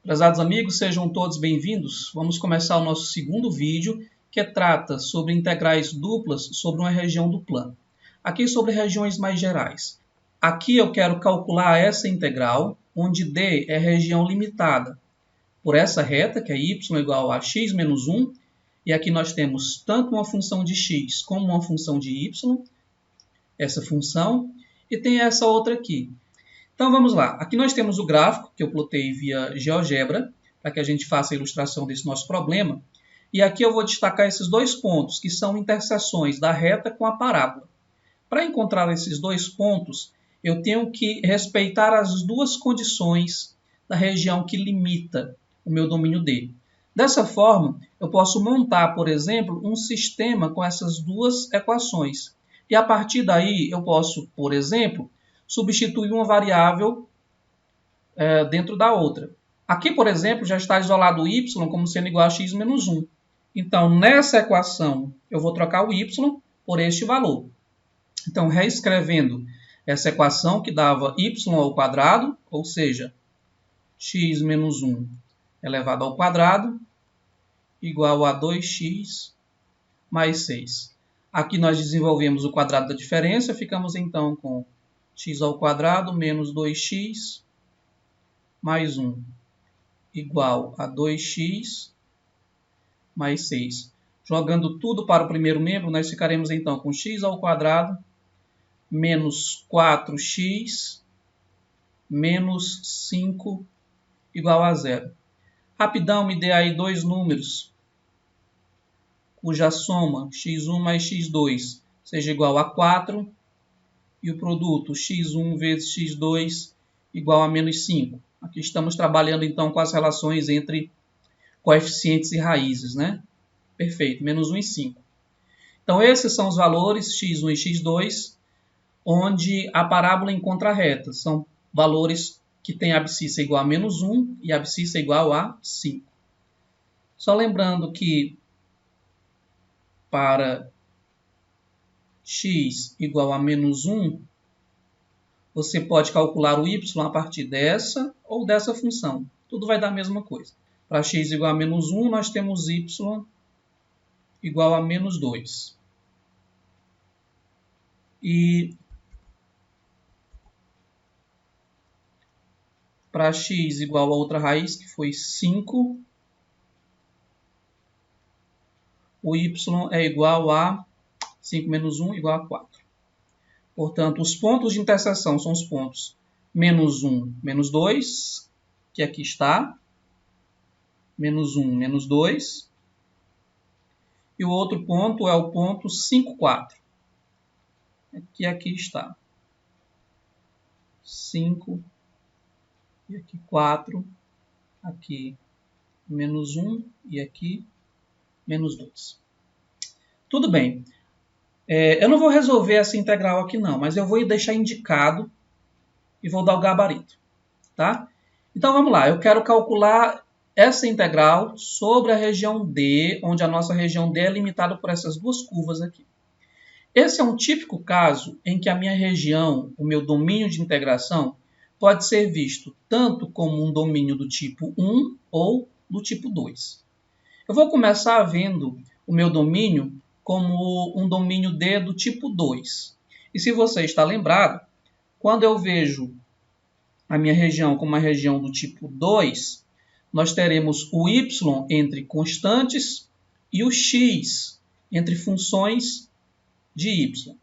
Prezados amigos, sejam todos bem-vindos. Vamos começar o nosso segundo vídeo, que trata sobre integrais duplas sobre uma região do plano. Aqui sobre regiões mais gerais. Aqui eu quero calcular essa integral, onde D é região limitada por essa reta, que é y igual a x menos 1, e aqui nós temos tanto uma função de x como uma função de y, essa função, e tem essa outra aqui. Então vamos lá, aqui nós temos o gráfico que eu plotei via GeoGebra, para que a gente faça a ilustração desse nosso problema. E aqui eu vou destacar esses dois pontos, que são interseções da reta com a parábola. Para encontrar esses dois pontos, eu tenho que respeitar as duas condições da região que limita o meu domínio D. Dessa forma, eu posso montar, por exemplo, um sistema com essas duas equações. E a partir daí, eu posso, por exemplo, substituir uma variável dentro da outra. Aqui, por exemplo, já está isolado o y como sendo igual a x menos 1. Então, nessa equação, eu vou trocar o y por este valor. Então, reescrevendo essa equação que dava y ao quadrado, ou seja, x menos 1 elevado ao quadrado, igual a 2x mais 6. Aqui nós desenvolvemos o quadrado da diferença, ficamos então com x ao quadrado menos 2x mais 1 igual a 2x mais 6. Jogando tudo para o primeiro membro, nós ficaremos então com x ao quadrado menos 4x menos 5 igual a 0. Rapidão, me dê aí dois números cuja soma x1 mais x2 seja igual a 4 e o produto x1 vezes x2 igual a menos 5. Aqui estamos trabalhando então com as relações entre coeficientes e raízes, né? Perfeito, menos 1 e 5. Então esses são os valores x1 e x2, onde a parábola encontra a reta. São valores que têm abscissa igual a menos 1 e abscissa igual a 5. Só lembrando que para x igual a menos 1, você pode calcular o y a partir dessa ou dessa função. Tudo vai dar a mesma coisa. Para x igual a menos 1, nós temos y igual a menos 2. E para x igual a outra raiz, que foi 5, o y é igual a 5 menos 1 igual a 4. Portanto, os pontos de interseção são os pontos menos 1, menos 2, que aqui está, menos 1, menos 2, e o outro ponto é o ponto 5, 4, que aqui está, 5, e aqui 4, aqui menos 1 e aqui menos 2. Tudo bem. Eu não vou resolver essa integral aqui não, mas eu vou deixar indicado e vou dar o gabarito. Tá? Então vamos lá, eu quero calcular essa integral sobre a região D, onde a nossa região D é limitada por essas duas curvas aqui. Esse é um típico caso em que a minha região, o meu domínio de integração, pode ser visto tanto como um domínio do tipo 1 ou do tipo 2. Eu vou começar vendo o meu domínio como um domínio D do tipo 2. E se você está lembrado, quando eu vejo a minha região como uma região do tipo 2, nós teremos o y entre constantes e o x entre funções de y.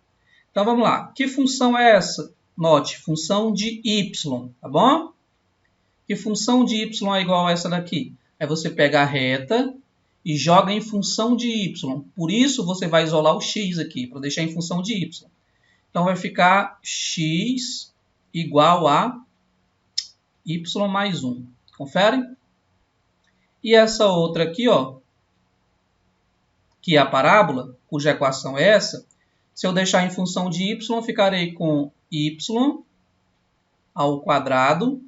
Então vamos lá. Que função é essa? Note, função de y, tá bom? Que função de y é igual a essa daqui? É você pegar a reta e joga em função de y. Por isso, você vai isolar o x aqui, para deixar em função de y. Então, vai ficar x igual a y mais 1. Confere? E essa outra aqui, ó, que é a parábola, cuja equação é essa, se eu deixar em função de y, ficarei com y ao quadrado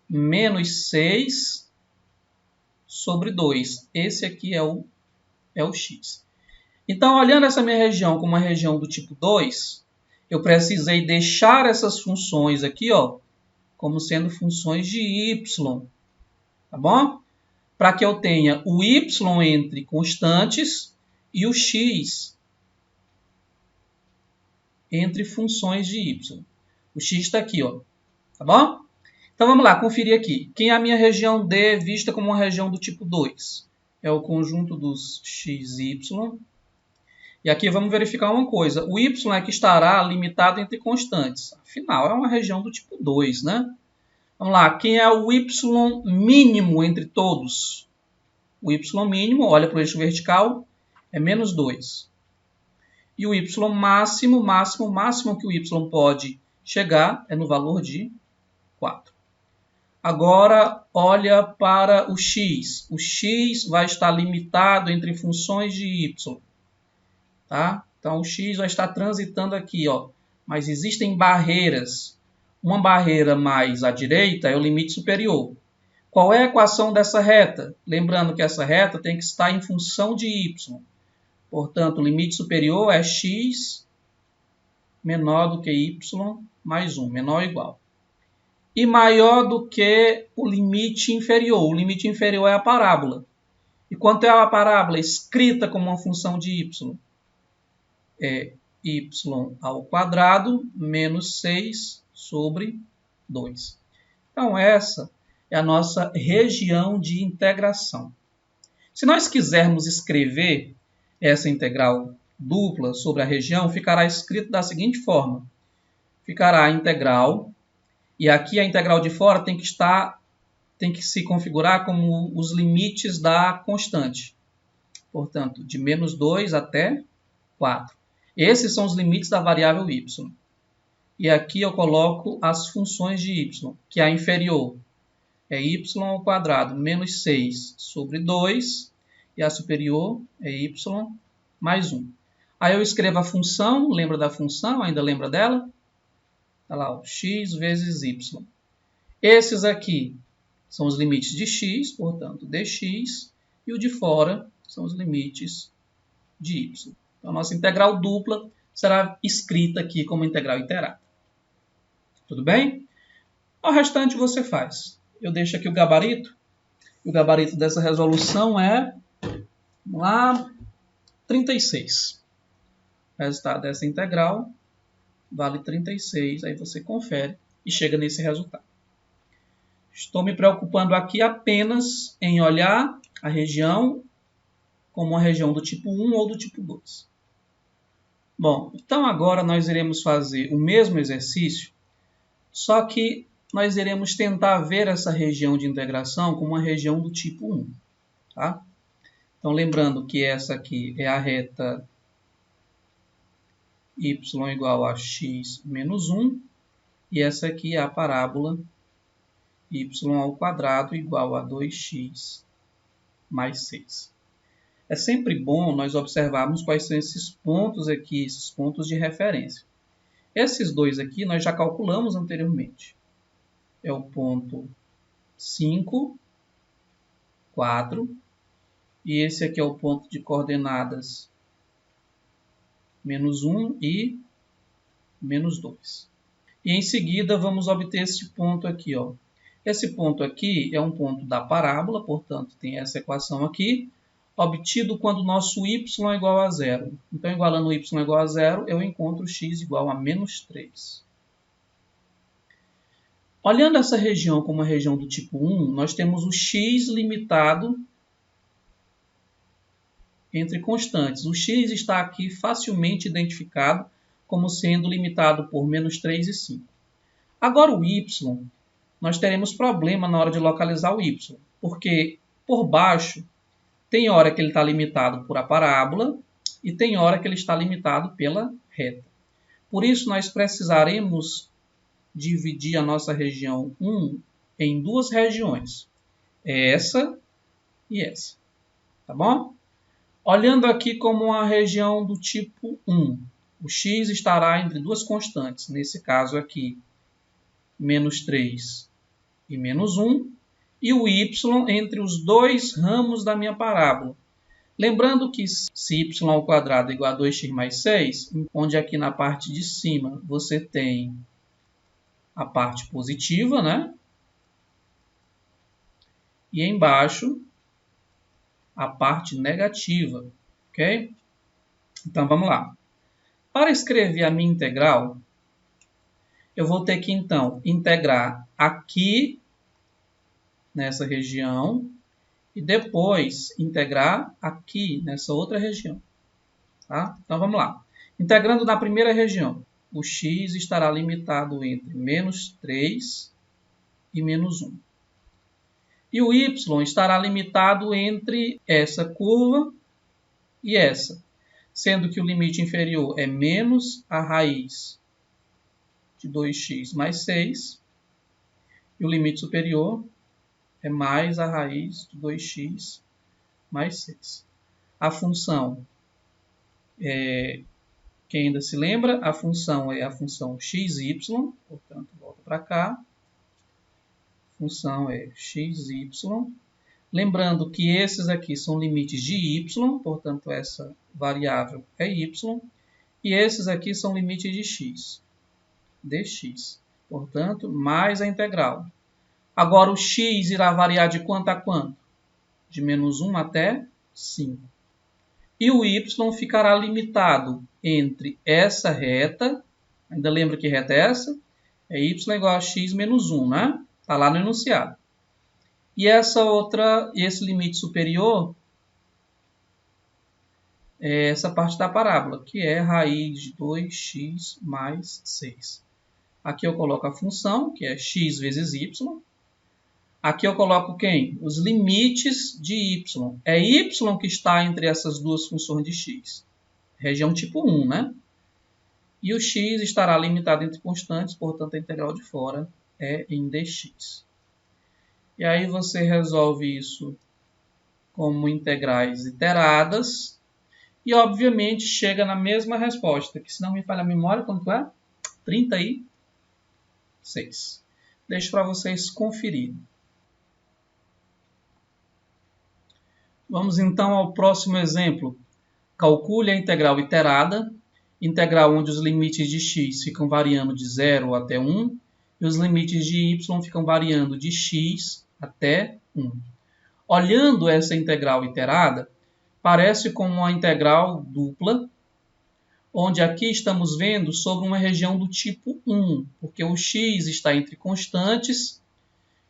menos 6 sobre 2. Esse aqui é o x. Então, olhando essa minha região como uma região do tipo 2, eu precisei deixar essas funções aqui, ó, como sendo funções de y. tá bom? Para que eu tenha o y entre constantes e o x entre funções de y. O x está aqui, ó, tá bom? Então vamos lá, conferir aqui. Quem é a minha região D vista como uma região do tipo 2? É o conjunto dos x e y. E aqui vamos verificar uma coisa. O y é que estará limitado entre constantes. Afinal, é uma região do tipo 2, né? Vamos lá, quem é o y mínimo entre todos? O y mínimo, olha para o eixo vertical, é menos 2. E o y máximo, máximo que o y pode chegar é no valor de 4. Agora, olha para o x. O x vai estar limitado entre funções de y. Tá? Então, o x vai estar transitando aqui, ó. Mas existem barreiras. Uma barreira mais à direita é o limite superior. Qual é a equação dessa reta? Lembrando que essa reta tem que estar em função de y. Portanto, o limite superior é x menor do que y mais 1, menor ou igual. E maior do que o limite inferior. O limite inferior é a parábola. E quanto é a parábola escrita como uma função de y? É y ao quadrado menos 6 sobre 2. Então, essa é a nossa região de integração. Se nós quisermos escrever essa integral dupla sobre a região, ficará escrito da seguinte forma. Ficará a integral, e aqui a integral de fora tem que se configurar como os limites da constante. Portanto, de menos 2 até 4. Esses são os limites da variável y. E aqui eu coloco as funções de y, que é a inferior é y ao quadrado menos 6 sobre 2, e a superior é y mais 1. Aí eu escrevo a função, lembra da função? Ainda lembra dela? Está lá, ó, x vezes y. Esses aqui são os limites de x, portanto, dx, e o de fora são os limites de y. Então, a nossa integral dupla será escrita aqui como integral iterada. Tudo bem? O restante você faz. Eu deixo aqui o gabarito. O gabarito dessa resolução é, vamos lá, 36. O resultado dessa integral vale 36. Aí você confere e chega nesse resultado. Estou me preocupando aqui apenas em olhar a região como uma região do tipo 1 ou do tipo 2. Bom, então agora nós iremos fazer o mesmo exercício, só que nós iremos tentar ver essa região de integração como uma região do tipo 1. Tá? Então, lembrando que essa aqui é a reta y igual a x menos 1, e essa aqui é a parábola y ao quadrado igual a 2x mais 6. É sempre bom nós observarmos quais são esses pontos aqui, esses pontos de referência. Esses dois aqui nós já calculamos anteriormente. É o ponto 5, 4, e esse aqui é o ponto de coordenadas menos 1 e menos 2. E em seguida vamos obter esse ponto aqui, ó. Esse ponto aqui é um ponto da parábola, portanto tem essa equação aqui, obtido quando o nosso y é igual a 0. Então, igualando o y igual a 0, eu encontro x igual a menos 3. Olhando essa região como uma região do tipo 1, nós temos o x limitado entre constantes. O x está aqui facilmente identificado como sendo limitado por menos 3 e 5. Agora o y, nós teremos problema na hora de localizar o y, porque por baixo tem hora que ele está limitado por a parábola e tem hora que ele está limitado pela reta. Por isso, nós precisaremos dividir a nossa região 1 em duas regiões. Essa e essa. Tá bom? Olhando aqui como uma região do tipo 1, o x estará entre duas constantes. Nesse caso aqui, menos 3 e menos 1. E o y entre os dois ramos da minha parábola. Lembrando que se y ao quadrado é igual a 2x mais 6, onde aqui na parte de cima você tem a parte positiva, né? e embaixo a parte negativa, ok? Então, vamos lá. Para escrever a minha integral, eu vou ter que, então, integrar aqui, nessa região, e depois integrar aqui, nessa outra região. Tá? Então, vamos lá. Integrando na primeira região, o x estará limitado entre menos 3 e menos 1. E o y estará limitado entre essa curva e essa, sendo que o limite inferior é menos a raiz de 2x mais 6, e o limite superior é mais a raiz de 2x mais 6. A função, quem ainda se lembra, a função é a função xy, portanto, volta para cá. A função é xy. Lembrando que esses aqui são limites de y, portanto, essa variável é y. E esses aqui são limites de x, dx. Portanto, mais a integral. Agora, o x irá variar de quanto a quanto? De menos 1 até 5. E o y ficará limitado entre essa reta, ainda lembra que reta é essa? É y igual a x menos 1, né? Está lá no enunciado. E essa outra, esse limite superior, é essa parte da parábola, que é raiz de 2x mais 6. Aqui eu coloco a função, que é x vezes y. Aqui eu coloco quem? Os limites de y. É y que está entre essas duas funções de x. Região tipo 1, né? E o x estará limitado entre constantes, portanto a integral de fora é em dx. E aí você resolve isso como integrais iteradas. E obviamente chega na mesma resposta, que se não me falha a memória, quanto é? 36. Deixo para vocês conferirem. Vamos então ao próximo exemplo. Calcule a integral iterada, integral onde os limites de x ficam variando de 0 até 1 e os limites de y ficam variando de x até 1. Olhando essa integral iterada, parece como uma integral dupla, onde aqui estamos vendo sobre uma região do tipo 1, porque o x está entre constantes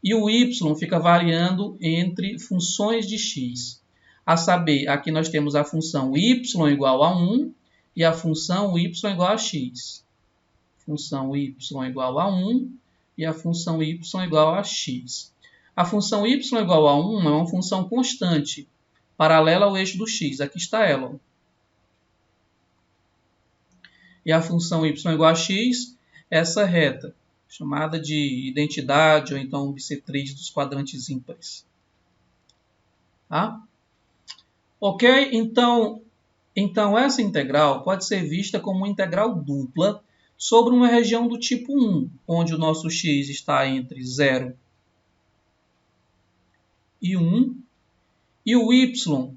e o y fica variando entre funções de x. A saber, aqui nós temos a função y igual a 1 e a função y igual a x. Função y igual a 1 e a função y igual a x. A função y igual a 1 é uma função constante, paralela ao eixo do x. Aqui está ela. E a função y igual a x, essa reta, chamada de identidade ou então bissetriz dos quadrantes ímpares. Tá? Ok? Então essa integral pode ser vista como uma integral dupla sobre uma região do tipo 1, onde o nosso x está entre 0 e 1, e o y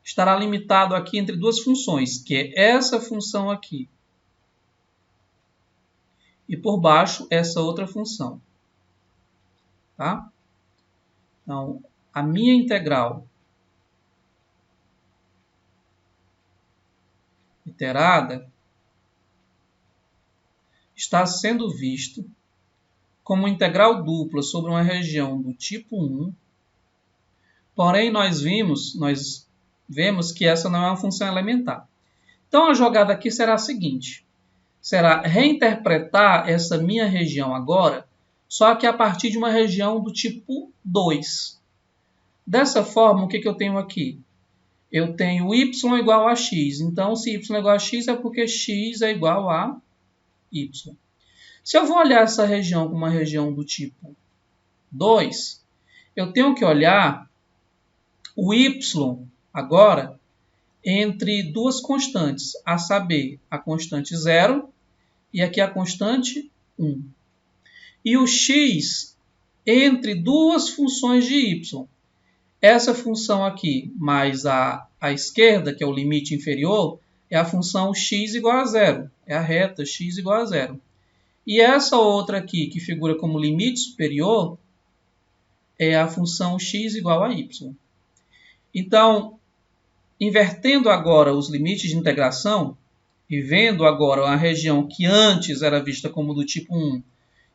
estará limitado aqui entre duas funções, que é essa função aqui, e por baixo essa outra função. Tá? Então, a minha integral iterada está sendo vista como integral dupla sobre uma região do tipo 1, porém nós vemos que essa não é uma função elementar. Então a jogada aqui será a seguinte, será reinterpretar essa minha região agora, só que a partir de uma região do tipo 2. Dessa forma, o que eu tenho aqui? Eu tenho y igual a x. Então, se y é igual a x, é porque x é igual a y. Se eu vou olhar essa região como uma região do tipo 2, eu tenho que olhar o y agora entre duas constantes, a saber, a constante 0 e aqui a constante 1. E o x entre duas funções de y. Essa função aqui, mais à esquerda, que é o limite inferior, é a função x igual a 0. É a reta x igual a 0. E essa outra aqui, que figura como limite superior, é a função x igual a y. Então, invertendo agora os limites de integração, e vendo agora a região que antes era vista como do tipo 1,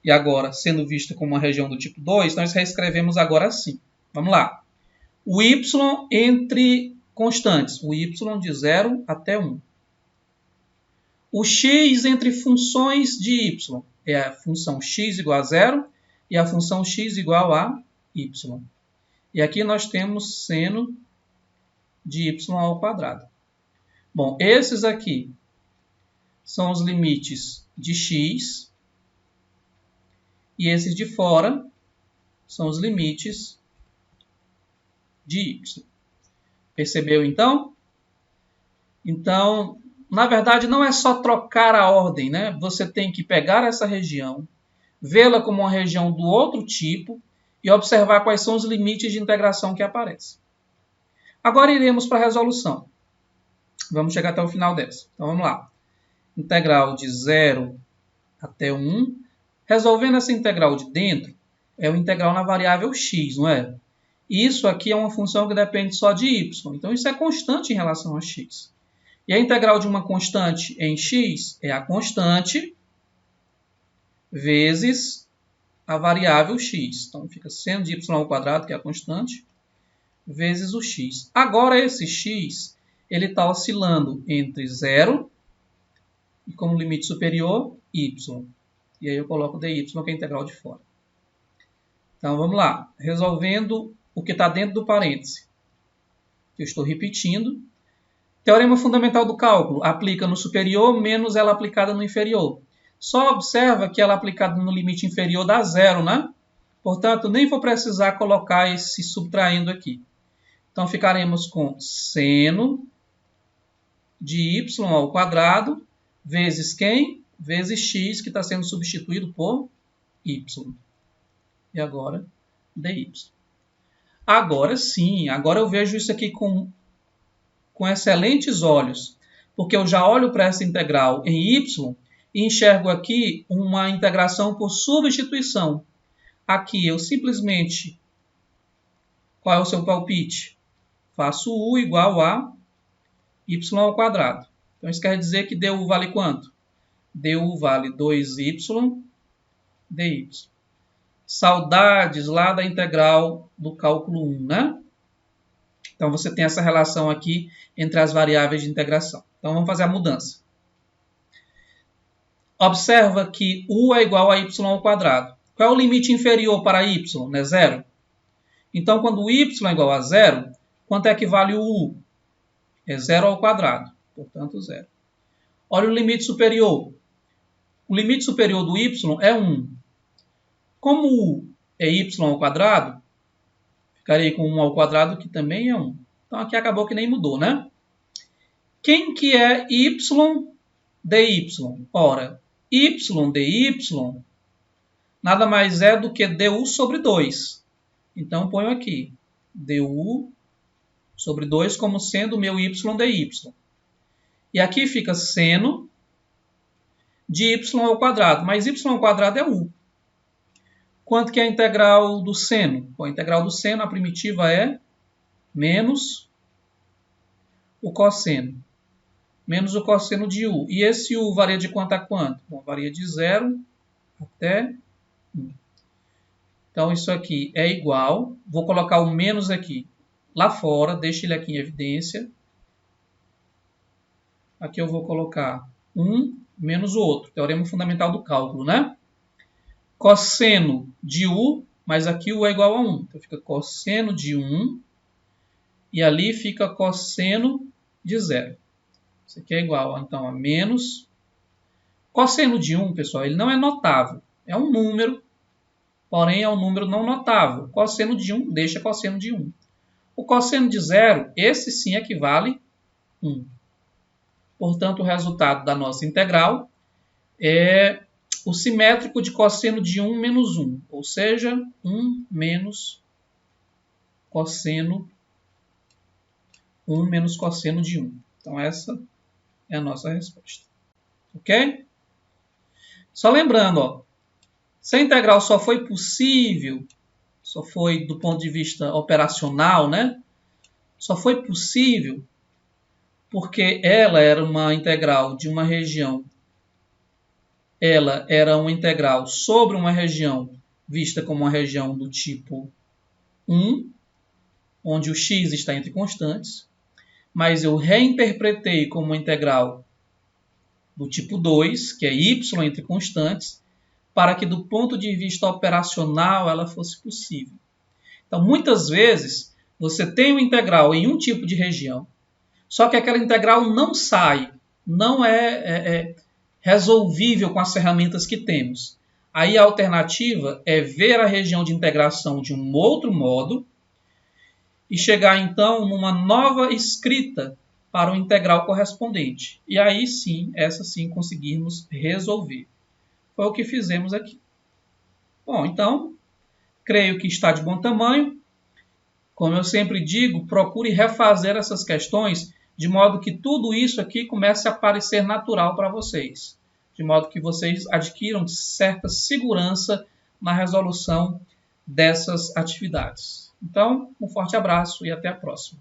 e agora sendo vista como uma região do tipo 2, nós reescrevemos agora assim. Vamos lá. O y entre constantes, o y de 0 até 1. O x entre funções de y é a função x igual a 0 e a função x igual a y. E aqui nós temos seno de y ao quadrado. Bom, esses aqui são os limites de x e esses de fora são os limites de y. Percebeu então? Então, na verdade, não é só trocar a ordem, né? Você tem que pegar essa região, vê-la como uma região do outro tipo e observar quais são os limites de integração que aparecem. Agora iremos para a resolução. Vamos chegar até o final dessa. Então, vamos lá. Integral de 0 até 1. Resolvendo essa integral de dentro, é o integral na variável x, não é? Isso aqui é uma função que depende só de y. Então, isso é constante em relação a x. E a integral de uma constante em x é a constante vezes a variável x. Então, fica seno de y ao quadrado, que é a constante, vezes o x. Agora, esse x ele está oscilando entre 0 e, como limite superior, y. E aí eu coloco dy, que é a integral de fora. Então, vamos lá. Resolvendo o que está dentro do parêntese. Eu estou repetindo. Teorema fundamental do cálculo. Aplica no superior menos ela aplicada no inferior. Só observa que ela aplicada no limite inferior dá 0, né? Portanto, nem vou precisar colocar esse subtraindo aqui. Então, ficaremos com seno de y ao quadrado vezes quem? Vezes x, que está sendo substituído por y. E agora, dy. Agora sim, agora eu vejo isso aqui com excelentes olhos, porque eu já olho para essa integral em y e enxergo aqui uma integração por substituição. Aqui eu simplesmente, qual é o seu palpite? Faço u igual a y ao quadrado. Então isso quer dizer que du vale quanto? Du vale 2y dy. Saudades lá da integral do cálculo 1, né? Então, você tem essa relação aqui entre as variáveis de integração. Então, vamos fazer a mudança. Observa que u é igual a y ao quadrado. Qual é o limite inferior para y? Não é 0? Então, quando o y é igual a 0, quanto é que vale o u? É 0 ao quadrado. Portanto, 0. Olha o limite superior. O limite superior do y é 1. Como u é y ao quadrado, ficarei com 1 ao quadrado, que também é 1. Então, aqui acabou que nem mudou, né? Quem que é y dy? Ora, y dy nada mais é do que du sobre 2. Então, ponho aqui du sobre 2 como sendo o meu y dy. E aqui fica seno de y ao quadrado. Mas y ao quadrado é u. Quanto que é a integral do seno? Bom, a integral do seno, a primitiva é menos o cosseno. Menos o cosseno de u. E esse u varia de quanto a quanto? Bom, varia de 0 até 1. Então, isso aqui é igual. Vou colocar o menos aqui lá fora. Deixa ele aqui em evidência. Aqui eu vou colocar 1 menos o outro. Teorema fundamental do cálculo, né? Cosseno de u, mas aqui u é igual a 1. Então, fica cosseno de 1. E ali fica cosseno de 0. Isso aqui é igual, então, a menos. Cosseno de 1, pessoal, ele não é notável. É um número, porém é um número não notável. Cosseno de 1 deixa cosseno de 1. O cosseno de 0, esse sim equivale a 1. Portanto, o resultado da nossa integral é o simétrico de cosseno de 1 menos 1. Ou seja, 1 menos cosseno 1 menos cosseno de 1. Então, essa é a nossa resposta. Ok? Só lembrando, ó, se a integral só foi possível, só foi do ponto de vista operacional, né? Só foi possível porque ela era uma integral de uma região, ela era uma integral sobre uma região vista como uma região do tipo 1, onde o x está entre constantes, mas eu reinterpretei como uma integral do tipo 2, que é y entre constantes, para que do ponto de vista operacional ela fosse possível. Então, muitas vezes, você tem uma integral em um tipo de região, só que aquela integral não sai, não é resolvível com as ferramentas que temos. Aí a alternativa é ver a região de integração de um outro modo e chegar então numa nova escrita para o integral correspondente. E aí sim, essa sim conseguirmos resolver. Foi o que fizemos aqui. Bom, então, creio que está de bom tamanho. Como eu sempre digo, procure refazer essas questões de modo que tudo isso aqui comece a parecer natural para vocês. De modo que vocês adquiram certa segurança na resolução dessas atividades. Então, um forte abraço e até a próxima.